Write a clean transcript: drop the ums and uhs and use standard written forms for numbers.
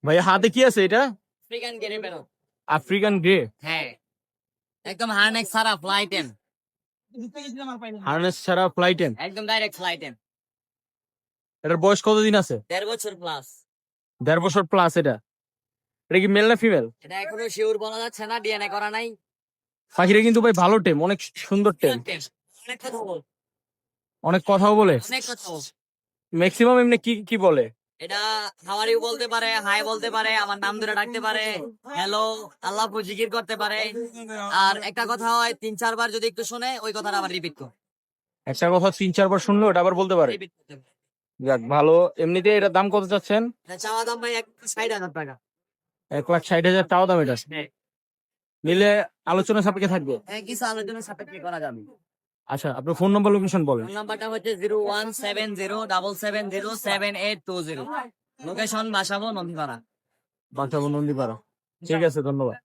ভাই হাতে কি আছে এটা? আফ্রিকান গেরে বেরো। African grey. হ্যাঁ, একদম হার্নেক সারা ফ্লাইটেন, হার্নেস ছাড়া ফ্লাইটেন। একদম ডাইরেক্ট ফ্লাইটেন। এটার বয়স কতদিন আছে? 1.5 বছর প্লাস। 1.5 বছর প্লাস। এটা কি মেল না ফিমেল? এটা এখনো শিওর বলা যাচ্ছে না, ডিএনএ করা নাই। পাখিটা কিন্তু ভাই ভালো টেম, অনেক সুন্দর টেম, অনেক কথা বল, অনেক কথাও বলে। অনেক কথা বল। ম্যাক্সিমাম এমনি কি কি বলে? এটা হাওয়ারিও বলতে পারে, হাই বলতে পারে, আমার নাম ধরে ডাকতে পারে, হ্যালো আল্লাহ জিকির করতে পারে। আর একটা কথা হয় 3-4 বার যদি একটু শুনে ওই কথাটা আবার রিপিট করে। একটা কথা 3-4 বার শুনলো ওটা আবার বলতে পারে। রিপিট করতে পারে। যাক ভালো। এমনিতে এটার দাম কত চাচ্ছেন? এটা চাওয়া দাম ভাই 60,000 টাকা। 1,60,000 টাকা দাম এটা। হ্যাঁ, নিলে আলোচনা সাপেক্ষে থাকবে। কিছু আলোচনা সাপেক্ষে করা যাবে। আচ্ছা, আপনার ফোন নম্বর লোকেশন বলেন। ফোন নাম্বারটা হচ্ছে 01707707820। লোকেশন বাসাবো নন্দীপাড়া। বাচ্চা নন্দীপাড়া। ঠিক আছে, ধন্যবাদ।